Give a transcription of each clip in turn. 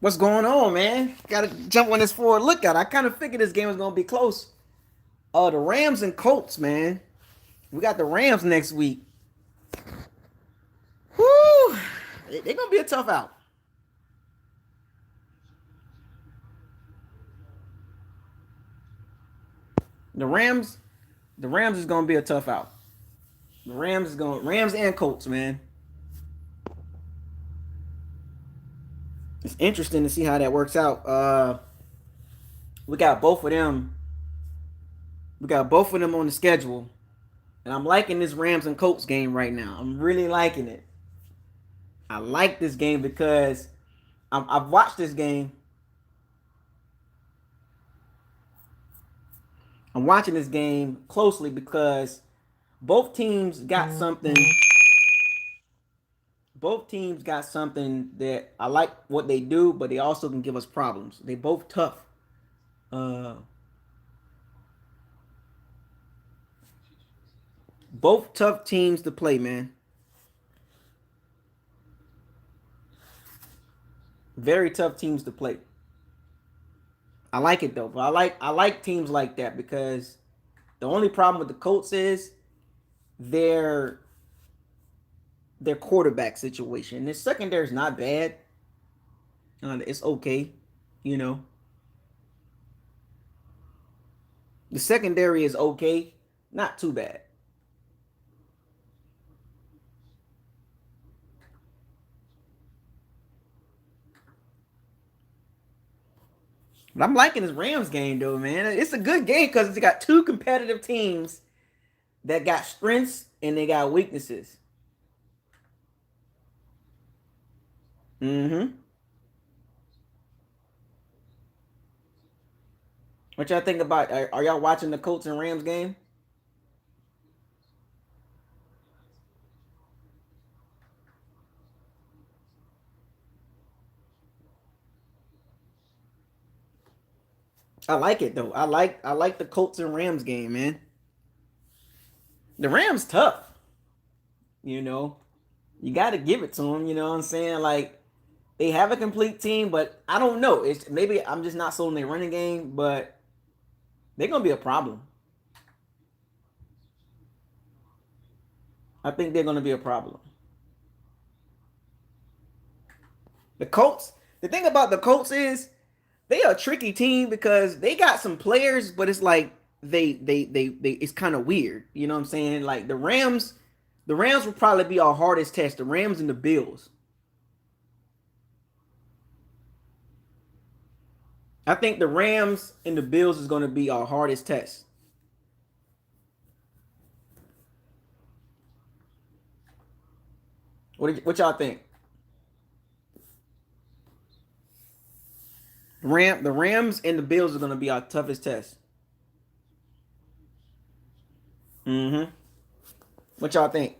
What's going on, man? Gotta jump on this forward lookout. I kind of figured this game was gonna be close. The Rams and Colts, man. We got the Rams next week. Whoo! They're gonna be a tough out. The Rams, the Rams is gonna be a tough out. The Rams is going Rams and Colts, man. It's interesting to see how that works out. We got both of them. We got both of them on the schedule, and I'm liking this Rams and Colts game right now. I'm really liking it. I like this game because I've watched this game. I'm watching this game closely because both teams got something. Both teams got something that I like what they do, but they also can give us problems. They both tough. Uh, both tough teams to play, man. Very tough teams to play. I like it though. But I like teams like that because the only problem with the Colts is their their quarterback situation. Their secondary is not bad. It's okay, you know. The secondary is okay, not too bad. But I'm liking this Rams game though, man. It's a good game because it's got two competitive teams that got strengths and they got weaknesses. Mm-hmm. What y'all think about? Are y'all watching the Colts and Rams game? I like it though. I like the Colts and Rams game, man. The Rams tough, you know. You got to give it to them. You know what I'm saying? Like they have a complete team, but I don't know. It's maybe I'm just not sold on their running game, but they're gonna be a problem. I think they're gonna be a problem. The Colts. The thing about the Colts is they are a tricky team because they got some players, but it's like they it's kind of weird. You know what I'm saying? Like the Rams will probably be our hardest test. The Rams and the Bills. I think the Rams and the Bills is going to be our hardest test. What y'all think? The Rams and the Bills are going to be our toughest test. Mm-hmm. What y'all think?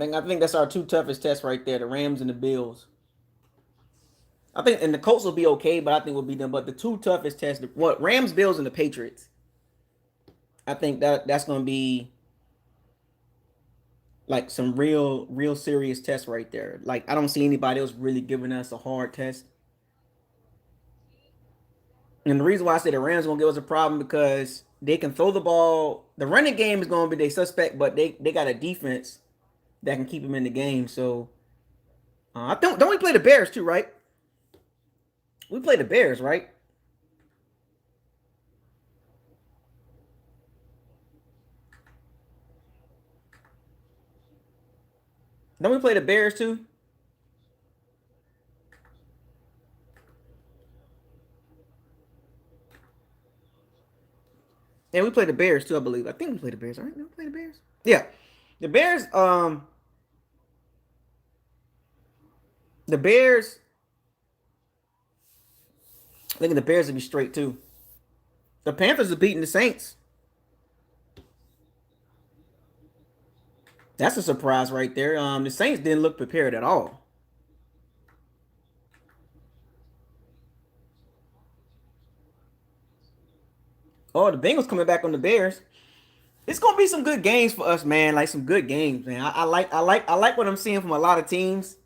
I think that's our two toughest tests right there, the Rams and the Bills. I think and the Colts will be okay, but I think we'll beat them. But the two toughest tests, what Rams, Bills, and the Patriots. I think that's gonna be like some real serious tests right there. Like I don't see anybody else really giving us a hard test. And the reason why I say the Rams gonna give us a problem because they can throw the ball. The running game is gonna be their suspect, but they got a defense that can keep them in the game. So I don't we play the Bears too, right? We play the Bears, right? Don't we play the Bears too? Yeah, we play the Bears too, I believe. I think we play the Bears, all right? Did we play the Bears? Yeah. The Bears, the Bears, I think the Bears will be straight too. The Panthers are beating the Saints. That's a surprise right there. The Saints didn't look prepared at all. Oh, the Bengals coming back on the Bears. It's gonna be some good games for us, man. Like some good games, man. I like what I'm seeing from a lot of teams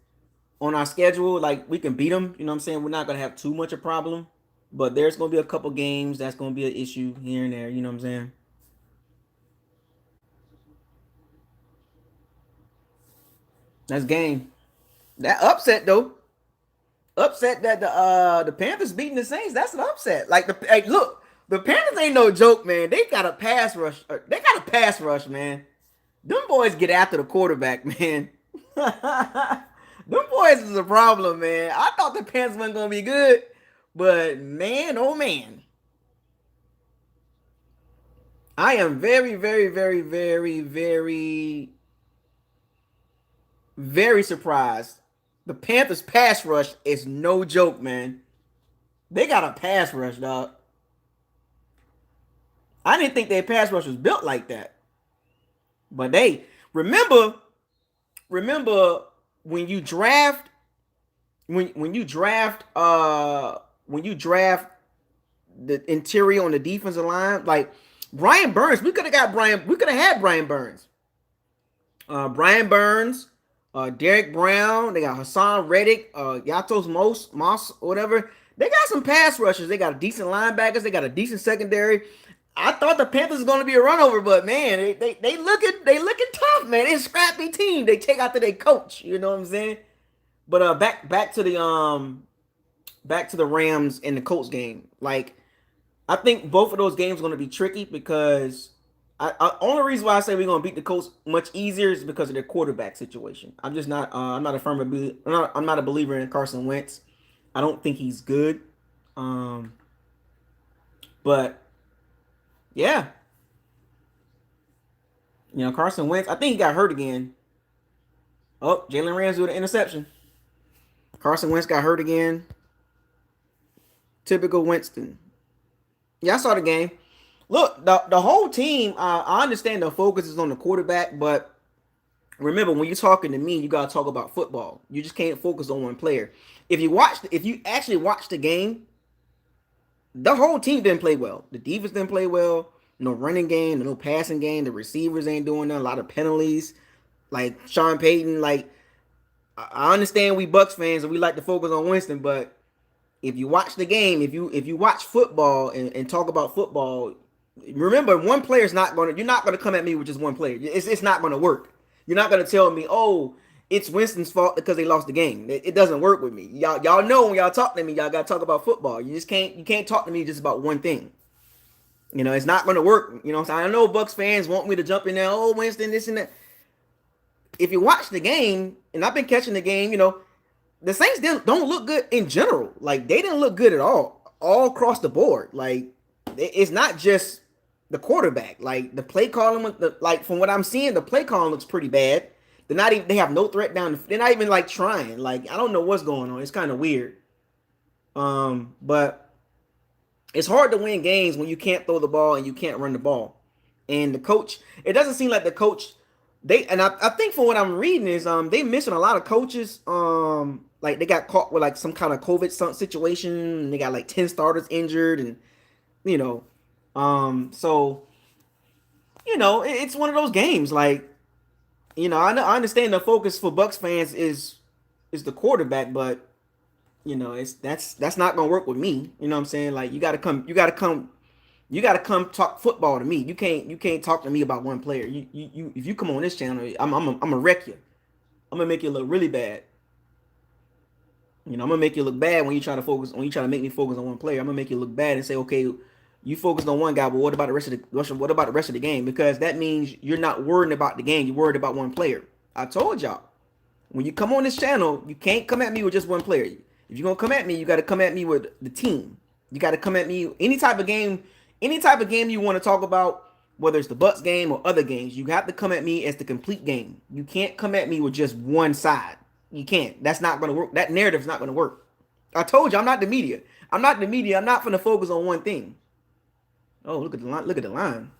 on our schedule. Like we can beat them. You know what I'm saying? We're not gonna have too much a problem, but there's gonna be a couple games that's gonna be an issue here and there. You know what I'm saying? That's game. That upset though. Upset that the Panthers beating the Saints. That's an upset. Like the hey, look, the Panthers ain't no joke, man. They got a pass rush. They got a pass rush, man. Them boys get after the quarterback, man. Them boys is a problem, man. I thought the Panthers weren't gonna be good, but man, oh man, I am very, very, very, very, very, very surprised. The Panthers pass rush is no joke, man. They got a pass rush, dog. I didn't think their pass rush was built like that. But they remember when you draft when you draft the interior on the defensive line, like Brian Burns, we could have had Brian Burns. Brian Burns, Derek Brown, they got Hassan Reddick, Yatos Moss, whatever. They got some pass rushers. They got decent linebackers. They got a decent secondary. I thought the Panthers was going to be a runover, but man, they looking tough, man. They a scrappy team. They take after their coach. You know what I'm saying? But back to the Rams and the Colts game. Like I think both of those games are going to be tricky because only reason why I say we're going to beat the Colts much easier is because of their quarterback situation. I'm just not. I'm not a firm. I'm not a believer in Carson Wentz. I don't think he's good. Um, but yeah, Carson Wentz. I think he got hurt again. Oh, Jalen Ramsey with an interception. Carson Wentz got hurt again. Typical Winston. Yeah, I saw the game. Look, the whole team. I understand the focus is on the quarterback, but remember when you're talking to me, you gotta talk about football. You just can't focus on one player. If you actually watch the game, the whole team didn't play well. The defense didn't play well. No running game, no passing game. The receivers ain't doing that. A lot of penalties. Like Sean Payton, like I understand we Bucs fans and we like to focus on Winston, but if you watch the game, if you watch football and talk about football, remember one player's not gonna you're not gonna come at me with just one player. It's not gonna work. You're not gonna tell me, oh, it's Winston's fault because they lost the game. It doesn't work with me. Y'all know when y'all talk to me, y'all gotta talk about football. You can't talk to me just about one thing. It's not gonna work. You know what I'm saying? I know Bucs fans want me to jump in there, oh Winston, this and that. If you watch the game, and I've been catching the game, the Saints don't look good in general. Like they didn't look good at all across the board. Like it's not just the quarterback. Like the play calling, like from what I'm seeing, the play calling looks pretty bad. They're not even. They have no threat down. They're not even like trying. Like I don't know what's going on. It's kind of weird. But it's hard to win games when you can't throw the ball and you can't run the ball. And the coach, it doesn't seem like the coach. I think from what I'm reading is they missing a lot of coaches. Like they got caught with like some kind of COVID situation. And they got like 10 starters injured, and you know, so it's one of those games. Like I understand the focus for Bucs fans is the quarterback, but that's not gonna work with me. You know what I'm saying? Like you gotta come talk football to me. You can't talk to me about one player. You if you come on this channel, I'm gonna wreck you. I'm gonna make you look really bad. I'm gonna make you look bad when you try to make me focus on one player. I'm gonna make you look bad and say, okay, you focused on one guy, but what about the rest of the game? Because that means you're not worried about the game. You're worried about one player. I told y'all, when you come on this channel, you can't come at me with just one player. If you're gonna come at me, you gotta come at me with the team. You gotta come at me any type of game you want to talk about, whether it's the Bucs game or other games. You have to come at me as the complete game. You can't come at me with just one side. You can't. That's not gonna work. That narrative's not gonna work. I told you, I'm not the media. I'm not the media. I'm not gonna focus on one thing. Oh, look at the line. Look at the line.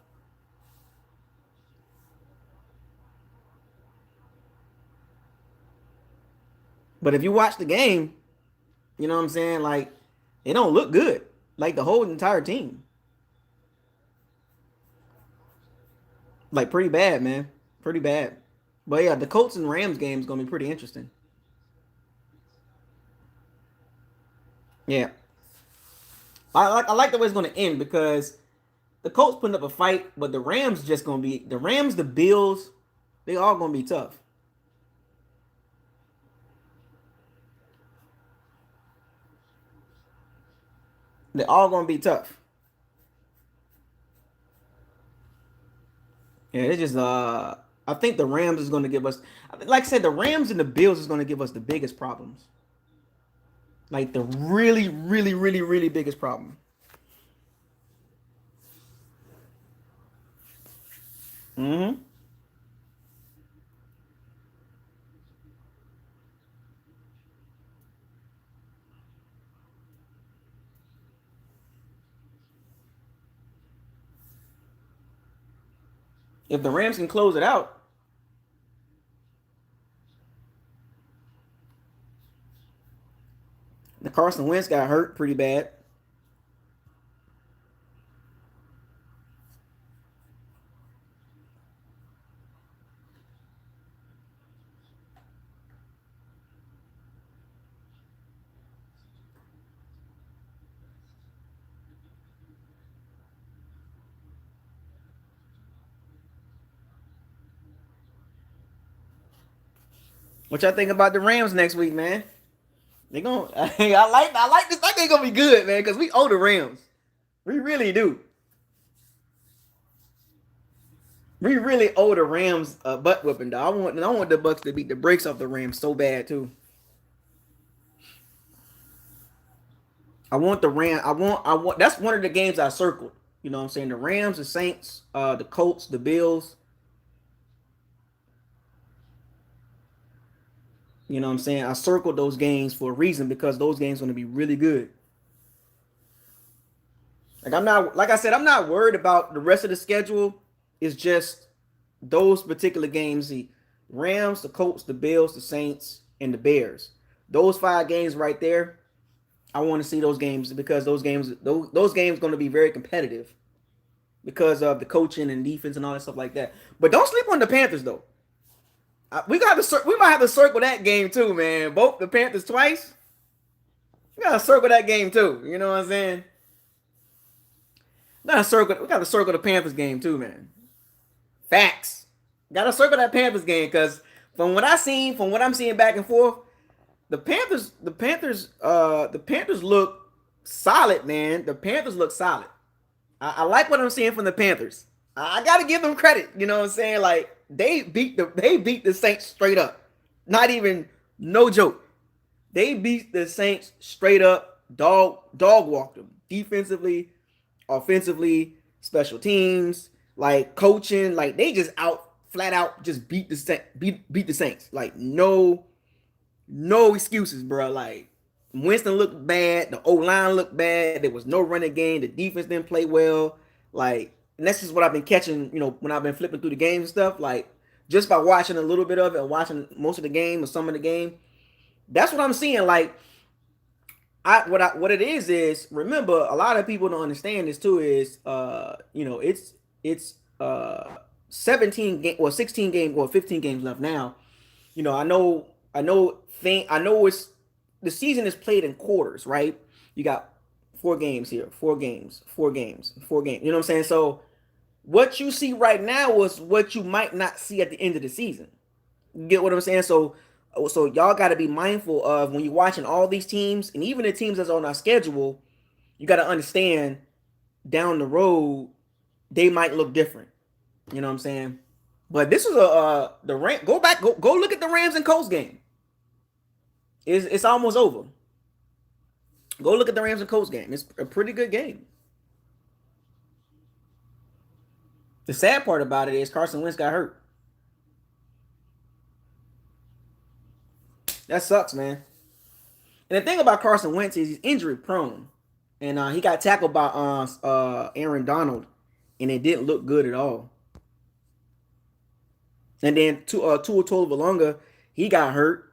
But if you watch the game, you know what I'm saying? Like, it don't look good. Like the whole entire team. Like pretty bad, man. Pretty bad. But yeah, the Colts and Rams game is gonna be pretty interesting. Yeah, I like the way it's gonna end because the Colts putting up a fight, but the Rams just gonna be the Rams, the Bills, they all gonna be tough. They all gonna be tough. Yeah, it's just I think the Rams is gonna give us, like I said, the Rams and the Bills is gonna give us the biggest problems. Like the really, really, really, really biggest problem. Mm-hmm. If the Rams can close it out, the Carson Wentz got hurt pretty bad. What y'all think about the Rams next week, man? They gonna I like this. I think gonna be good, man, because we owe the Rams. We really do. We really owe the Rams a butt whipping, dog. I want the Bucs to beat the brakes off the Rams so bad too. I want the Ram. I want. That's one of the games I circled. You know what I'm saying? The Rams, the Saints, the Colts, the Bills. You know what I'm saying? I circled those games for a reason because those games are going to be really good. Like I'm not, like I said, I'm not worried about the rest of the schedule. It's just those particular games: the Rams, the Colts, the Bills, the Saints, and the Bears. Those five games right there. I want to see those games because those games going to be very competitive because of the coaching and defense and all that stuff like that. But don't sleep on the Panthers though. We might have to circle that game too, man. Both the Panthers twice. We gotta circle that game too. You know what I'm saying? We gotta circle the Panthers game too, man. Facts. Gotta circle that Panthers game because from what I'm seeing back and forth, the Panthers look solid, man. The Panthers look solid. I like what I'm seeing from the Panthers. I gotta give them credit. You know what I'm saying? Like they beat the Saints straight up. Not even no joke. They beat the Saints straight up. Dog walked them defensively, offensively, special teams, like coaching. Like they just out flat out just beat the Saints. Like no excuses, bro. Like Winston looked bad. The O line looked bad. There was no running game. The defense didn't play well. Like, and that's just what I've been catching. You know, when I've been flipping through the games and stuff. Like, just by watching a little bit of it, and watching most of the game or some of the game, that's what I'm seeing. Like, what it is remember a lot of people don't understand this too is it's 17 game or 16 game or 15 games left now. You know, I know it's the season is played in quarters, right? You got 4 games here, 4 games, 4 games, 4 games. You know what I'm saying? So what you see right now is what you might not see at the end of the season. You get what I'm saying? So y'all got to be mindful of when you're watching all these teams and even the teams that's on our schedule. You got to understand down the road they might look different. You know what I'm saying? But this is the Ram. Go look at the Rams and Colts game. It's almost over. Go look at the Rams and Colts game. It's a pretty good game. The sad part about it is Carson Wentz got hurt. That sucks, man. And the thing about Carson Wentz is he's injury prone, and he got tackled by Aaron Donald, and it didn't look good at all. And then Tua Tagovailoa, he got hurt,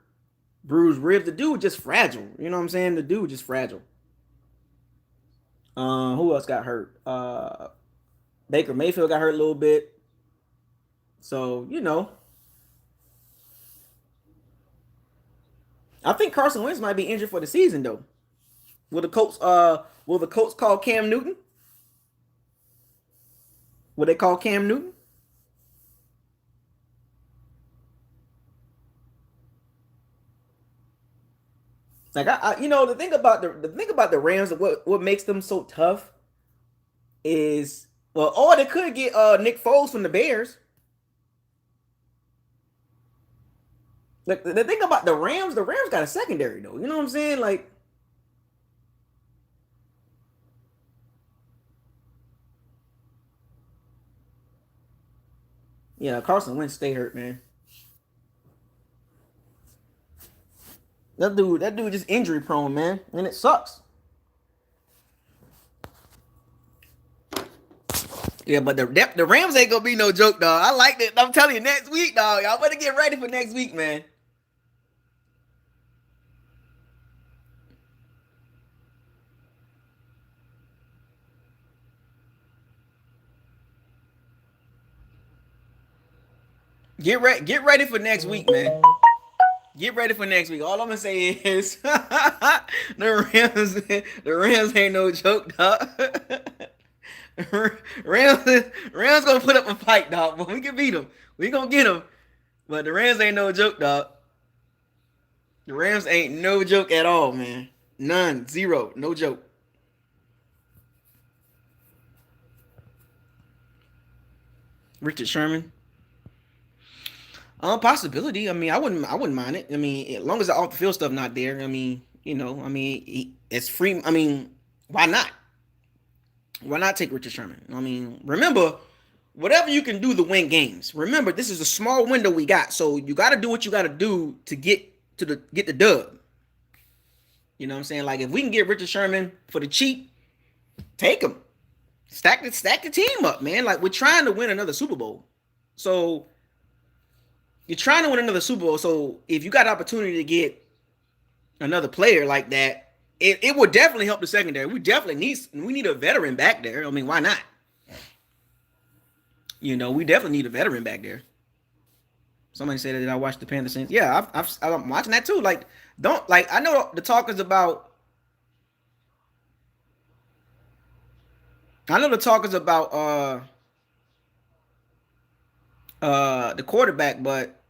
bruised ribs. The dude just fragile. You know what I'm saying? The dude just fragile. Who else got hurt? Baker Mayfield got hurt a little bit. So, I think Carson Wentz might be injured for the season though. Will the Colts call Cam Newton? Will they call Cam Newton? Like the thing about the Rams, what makes them so tough is, well, or they could get Nick Foles from the Bears. Like the thing about the Rams got a secondary though. You know what I'm saying? Like, yeah, Carson Wentz stay hurt, man. That dude just injury prone, man, and it sucks. Yeah, but the Rams ain't gonna be no joke, dog. I like that. I'm telling you, next week, dog. Y'all better get ready for next week, man. Get ready for next week, man. Get ready for next week. All I'm gonna say is the Rams ain't no joke, dog. Rams gonna put up a fight, dog. But we can beat them. We gonna get them. But the Rams ain't no joke, dog. The Rams ain't no joke at all, man. None, zero, no joke. Richard Sherman. Possibility. I mean, I wouldn't mind it. I mean, as long as the off the field stuff not there. I mean, it's free. I mean, why not? Why not take Richard Sherman? I mean, remember, whatever you can do to win games. Remember, this is a small window we got, so you got to do what you got to do to get the dub. You know what I'm saying? Like, if we can get Richard Sherman for the cheap, take him. Stack the team up, man. Like, we're trying to win another Super Bowl, so you're trying to win another Super Bowl. So if you got an opportunity to get another player like that, it would definitely help the secondary. We need a veteran back there. I mean, why not? We definitely need a veteran back there. Somebody said that I watched the Panthers Saints. Yeah, I'm watching that too. Like, don't like I know the talk is about. I know the talk is about the quarterback, but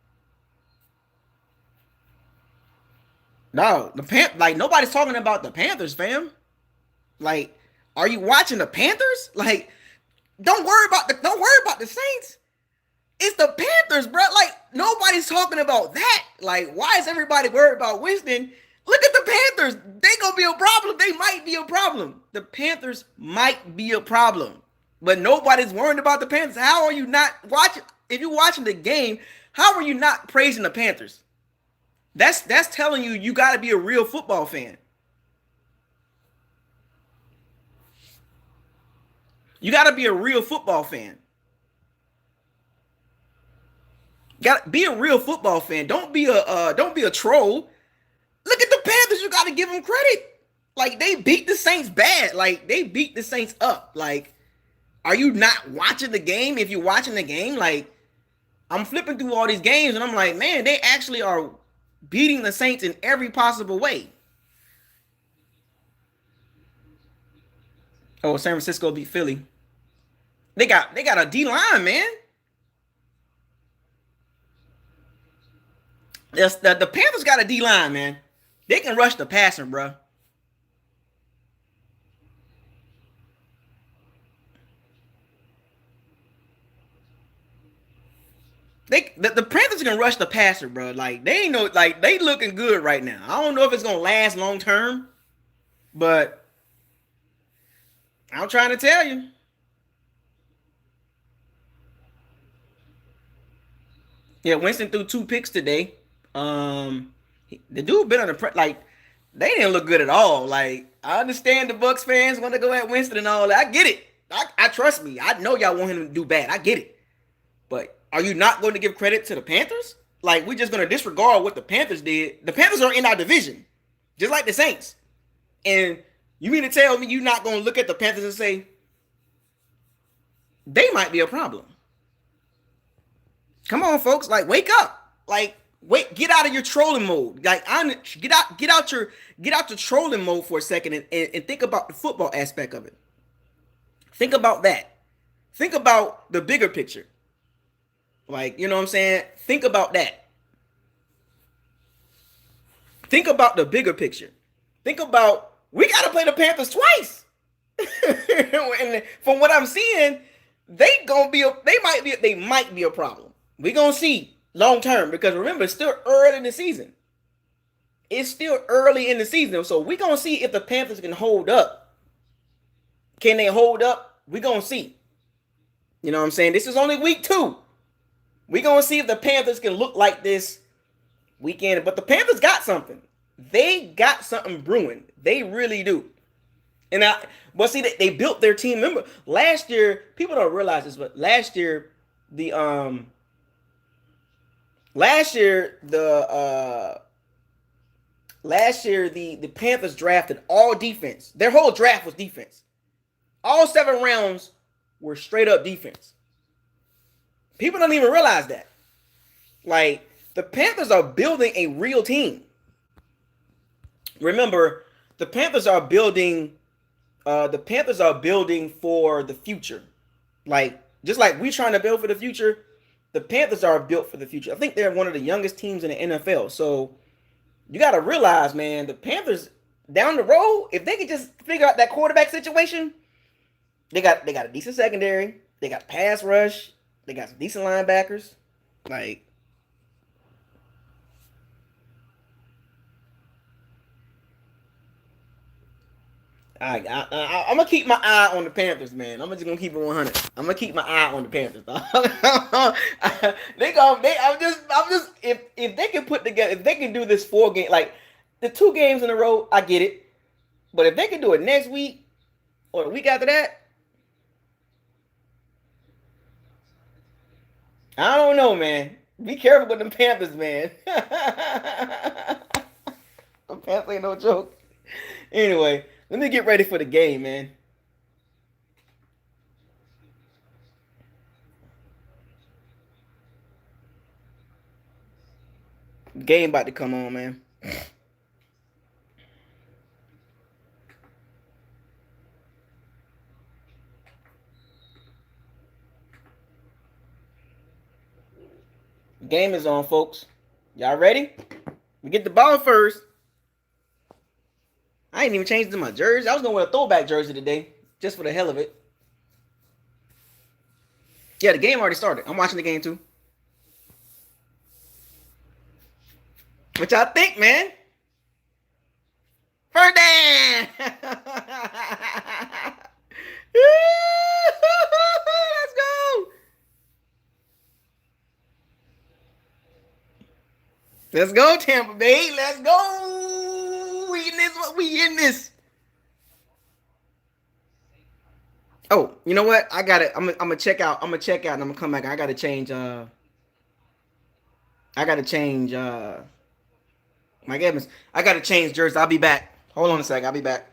no, like nobody's talking about the Panthers, fam. Like, are you watching the Panthers? Like, don't worry about the Saints. It's the Panthers, bro. Like, nobody's talking about that. Like, why is everybody worried about Winston? Look at the Panthers. They gonna be a problem. They might be a problem. The Panthers might be a problem. But nobody's worried about the Panthers. How are you not watching? If you're watching the game, how are you not praising the Panthers? That's telling you got to be a real football fan. You got to be a real football fan. Got to be a real football fan. Don't be a troll. Look at the Panthers. You got to give them credit. Like, they beat the Saints bad. Like, they beat the Saints up. Like, are you not watching the game? If you're watching the game, like, I'm flipping through all these games and I'm like, man, they actually are beating the Saints in every possible way. Oh, San Francisco beat Philly. They got a D line, man. The Panthers got a D line, man. They can rush the passer, bro. The Panthers can rush the passer, bro. Like, they ain't no, like, they looking good right now. I don't know if it's gonna last long term, but I'm trying to tell you. Yeah, Winston threw 2 picks today. The dude been under pressure. Like, they didn't look good at all. Like, I understand the Bucs fans want to go at Winston and all that. I get it. I trust me. I know y'all want him to do bad. I get it. But are you not going to give credit to the Panthers? Like, we're just going to disregard what the Panthers did. The Panthers are in our division, just like the Saints. And you mean to tell me you're not going to look at the Panthers and say, they might be a problem? Come on, folks. Like, wake up. Like, wait, get out of your trolling mode. Like, get out the trolling mode for a second and think about the football aspect of it. Think about that. Think about the bigger picture. Like, you know what I'm saying? Think about that. Think about the bigger picture. Think about we got to play the Panthers twice. And from what I'm seeing, they might be a problem. We gonna see long term because remember it's still early in the season. It's still early in the season, so we gonna see if the Panthers can hold up. Can they hold up? We gonna see. You know what I'm saying? This is only week 2. We gonna see if the Panthers can look like this weekend. But the Panthers got something. They got something brewing. They really do. But see, they built their team. Remember, last year, people don't realize this, but last year, the Panthers drafted all defense. Their whole draft was defense. All 7 rounds were straight up defense. People don't even realize that. Like, the Panthers are building a real team. Remember, the Panthers are building for the future. Like, just like we're trying to build for the future, the Panthers are built for the future. I think they're one of the youngest teams in the NFL. So you got to realize, man, the Panthers down the road, if they could just figure out that quarterback situation, they got a decent secondary, they got pass rush, they got some decent linebackers. Like, I'm gonna keep my eye on the Panthers, man. I'm just gonna keep it 100. I'm gonna keep my eye on the Panthers. I'm just, if they can put together, if they can do this 4 game, like the 2 games in a row, I get it. But if they can do it next week or the week after that, I don't know, man. Be careful with the Panthers, man. The Panthers ain't no joke. Anyway, let me get ready for the game, man. Game about to come on, man. Game is on, folks. Y'all ready? We get the ball first. I ain't even changed to my jersey. I was gonna wear a throwback jersey today, just for the hell of it. Yeah, the game already started. I'm watching the game too. What y'all think, man? Ferdinand! Let's go! Let's go, Tampa Bay. Let's go. We in this. We in this. Oh, you know what? I got it. I'm gonna check out. I'm gonna check out and I'm gonna come back. I gotta change. I gotta change. Mike Evans. I gotta change jerseys. I'll be back. Hold on a sec. I'll be back.